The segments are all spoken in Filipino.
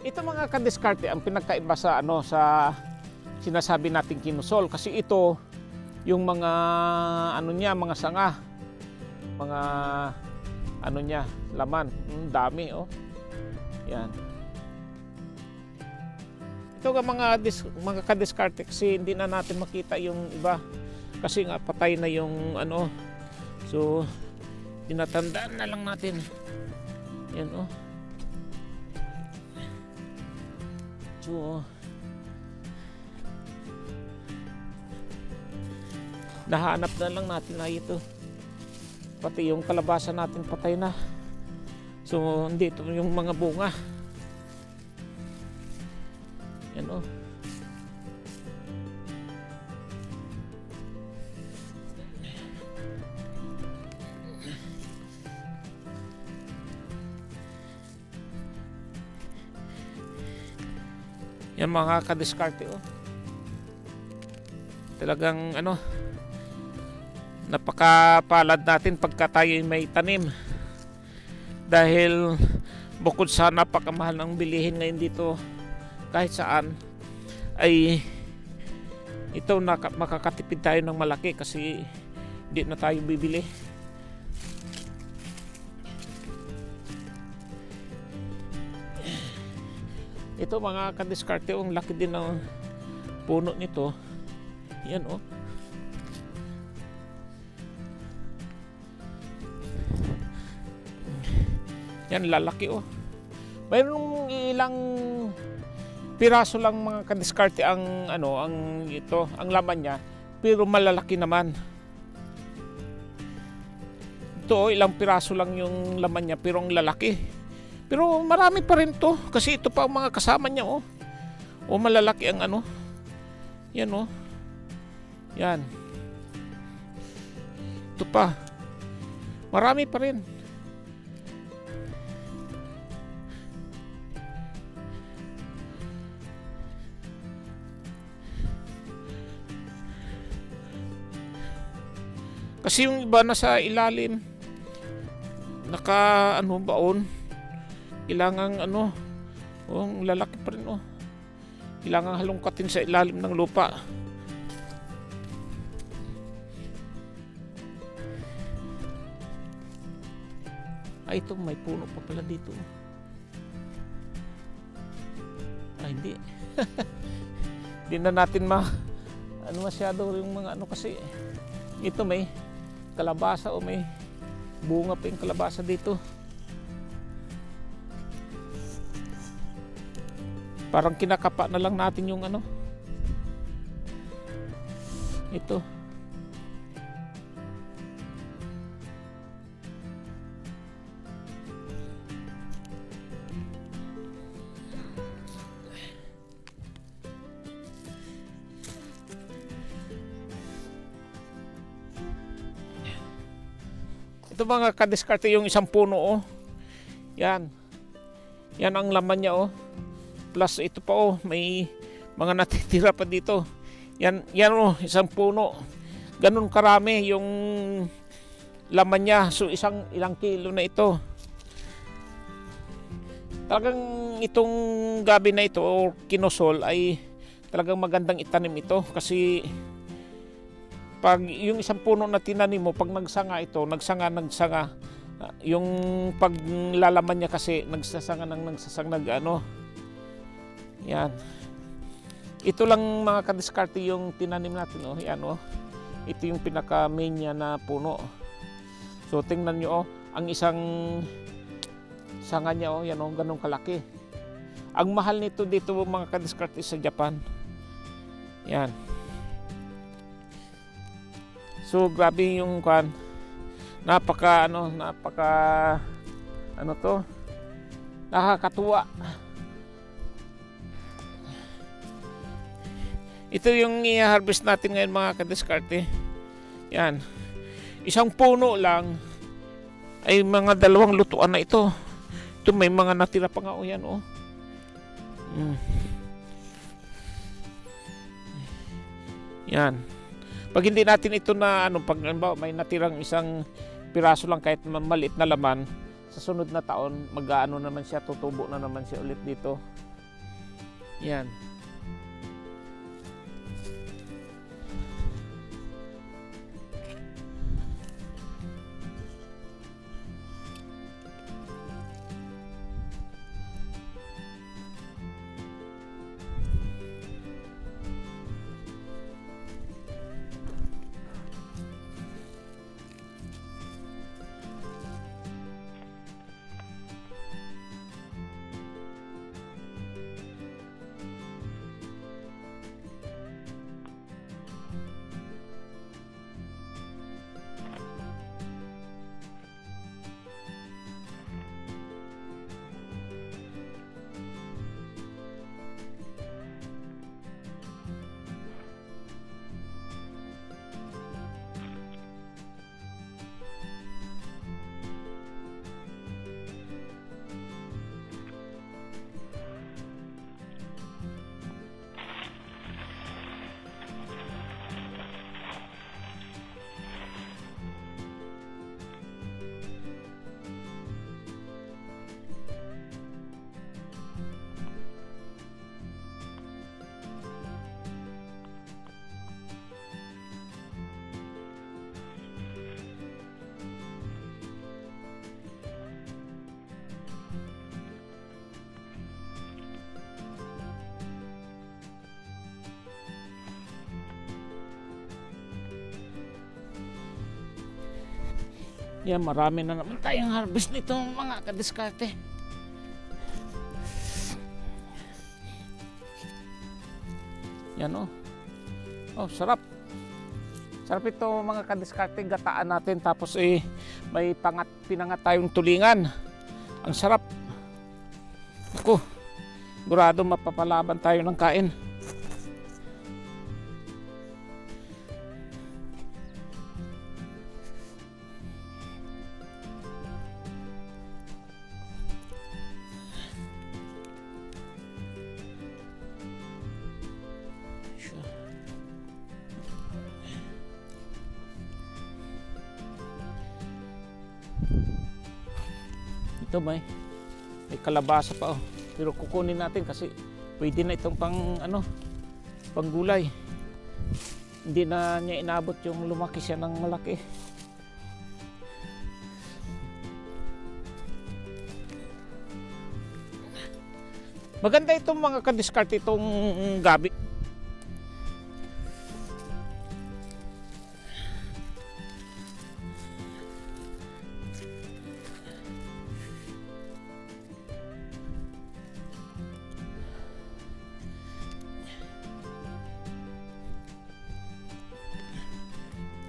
Ito mga kadiskarte ang pinagkaiba sa sa sinasabi nating kinusol, kasi ito yung mga niya, mga sanga, mga niya, laman, dami Yan. Ito nga mga kadiskarte, kasi hindi na natin makita yung iba kasi nga patay na yung so tinatandaan na lang natin. Yan So nahanap na lang natin na ito. Pati yung kalabasa natin patay na. So hindi ito yung mga bunga. Yan Yan mga kadiskarte Talagang napakapalad natin pagka tayo may tanim. Dahil bukod sa napakamahal ng bilihin ngayon dito kahit saan, ay ito makakatipid tayo ng malaki kasi hindi na tayo bibili. Ito mga kadiskarte, ang laki din ng puno nito. Yan Yan, lalaki Mayroong ilang piraso lang mga kadiskarte ang ang laman niya, pero malalaki naman. Ito ilang piraso lang yung laman niya, pero ang lalaki. Pero marami pa rin to, kasi ito pa ang mga kasama niya malalaki ang Yan Yan. Ito pa. Marami pa rin. Kasi yung iba nasa ilalim, baon. Kailangan ang lalaki pa rin Kailangan halongkatin sa ilalim ng lupa. Ay, ito may puno pa pala dito. Ay, hindi. Hindi na natin masyado yung mga kasi ito may kalabasa may bunga pa yung kalabasa dito. Parang kinakapa na lang natin yung ito. Ito mga kadiskarte, yung isang puno Yan. Yan ang laman niya Plus ito pa may mga natitira pa dito. Yan isang puno. Ganun karami yung laman niya. So ilang kilo na ito. Talagang itong gabi na ito o kinusol ay talagang magandang itanim ito, kasi pag yung isang puno na tinanim mo, pag nagsanga ito, nagsanga, yung paglalaman niya kasi nagsasanga Yan. Ito lang mga kadiskarte yung tinanim natin Yan Ito yung pinaka main niya na puno. So tingnan nyo ang isang sanga niya yan ganun kalaki. Ang mahal nito dito mga kadiskarte sa Japan. Yan. So grabe yung napaka nakakatuwa. Ito yung i-harvest natin ngayon mga kadiskarte. Yan. Isang puno lang ay mga 2 lutuan na ito. Ito may mga natira pa nga yan Yan. Pag hindi natin ito na pag may natirang isang piraso lang kahit maliit na laman, sa sunod na taon naman siya, tutubo na naman siya ulit dito. Yan. Yan, marami na naman tayong harvest nito mga kadiskarte. Yan oh. Oh, sarap. Sarap ito mga kadiskarte, gataan natin tapos may pinangat tayong tulingan. Ang sarap. Ako, sigurado mapapalaban tayo ng kain. Ito may kalabasa pa oh. Pero kukunin natin kasi pwede na itong pang gulay. Hindi na niya inabot yung lumaki siya ng malaki. Maganda itong mga kadiskarte itong gabi.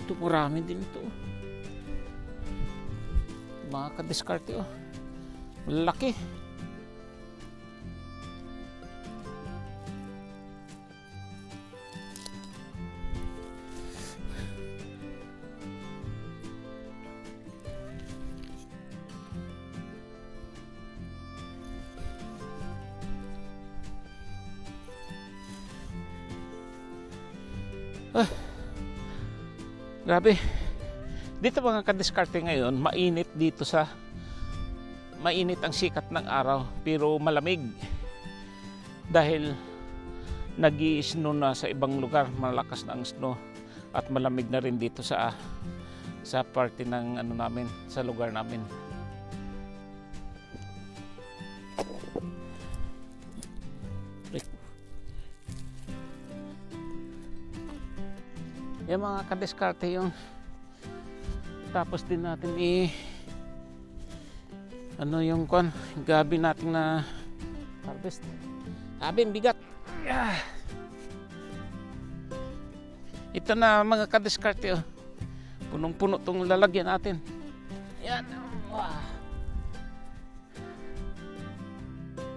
Ito marami din ito. Mga kadiskarte oh. Malaki. Grabe. Dito mga kadiskarte ngayon, mainit ang sikat ng araw pero malamig. Dahil nag-i-snow na sa ibang lugar, malakas na ang snow at malamig na rin dito sa parte ng namin, sa lugar namin. Yung mga kadiskarte yung tapos din natin yung gabi natin na harvest. Sabi, bigat. Ito na mga kadiskarte oh. Punong-puno tong lalagyan natin. Yan.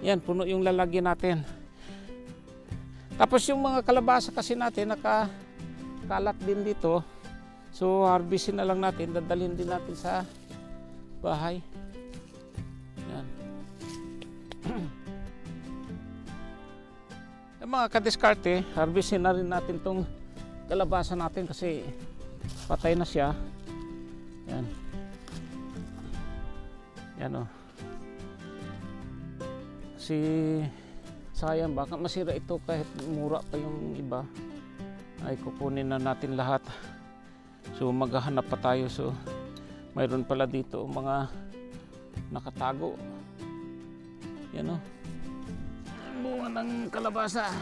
Yan, puno yung lalagyan natin. Tapos yung mga kalabasa kasi natin kalat din dito. So harvestin na lang natin, dadalhin din natin sa bahay. Yan. Yung mga kadiskarte, harvestin na rin natin tong kalabasa natin kasi patay na siya. Yan. Yan o. Kasi sayang, baka masira ito kahit mura pa yung iba. Ay kukunin na natin lahat. So maghahanap pa tayo. So mayroon pala dito mga nakatago. Yan o, bunga ng kalabasa.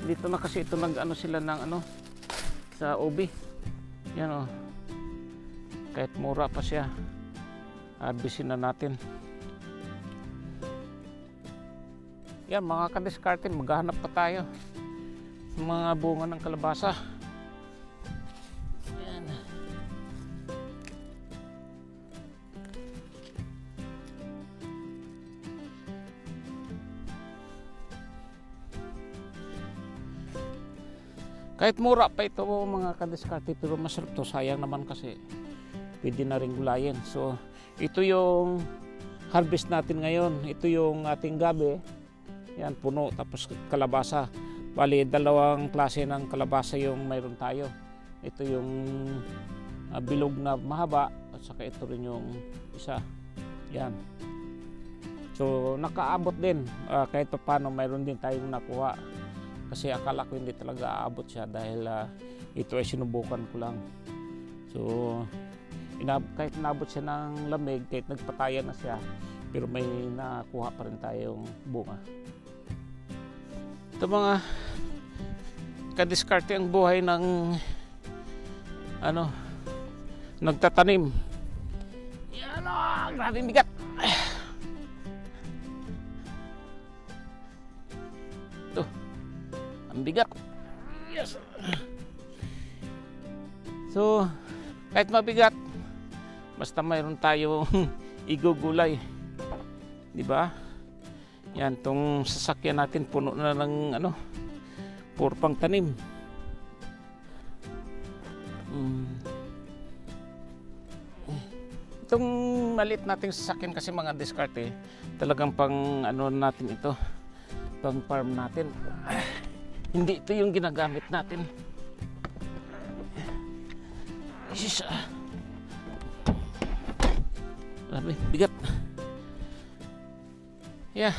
Dito na kasi ito nag-ano sila ng ano sa ubi. Yan o, kahit mura pa siya, harvestin na natin. Yan mga kadiskarte, maghahanap pa tayo ng mga bunga ng kalabasa. Yan. Kahit mura pa ito mga kadiskarte, pero masarap to. Sayang naman kasi pwede na rin gulayin. So ito yung harvest natin ngayon. Ito yung ating gabi. Yan, puno, tapos kalabasa. Bali, dalawang klase ng kalabasa yung mayroon tayo. Ito yung bilog na mahaba, at saka ito rin yung isa. Yan. So nakaabot din, kahit pa paano mayroon din tayong nakuha. Kasi akala ko hindi talaga aabot siya dahil ito ay sinubukan ko lang. So kahit nabot siya ng lamig, kahit nagpatayan na siya, pero may nakuha pa rin tayong bunga. Ito mga kadiskarte ang buhay ng ano, nagtatanim. Yan o, grabe bigat. Ito, ang bigat. Yes. So kahit mabigat, basta mayroon tayong igugulay, di ba? Yan, tong sasakyan natin puno na ng ano, puro pang tanim. Itong maliit nating sasakyan kasi mga diskarte, talagang pang ano natin ito, pang farm natin. Hindi ito yung ginagamit natin. Isis, grabe, bigat. Yeah.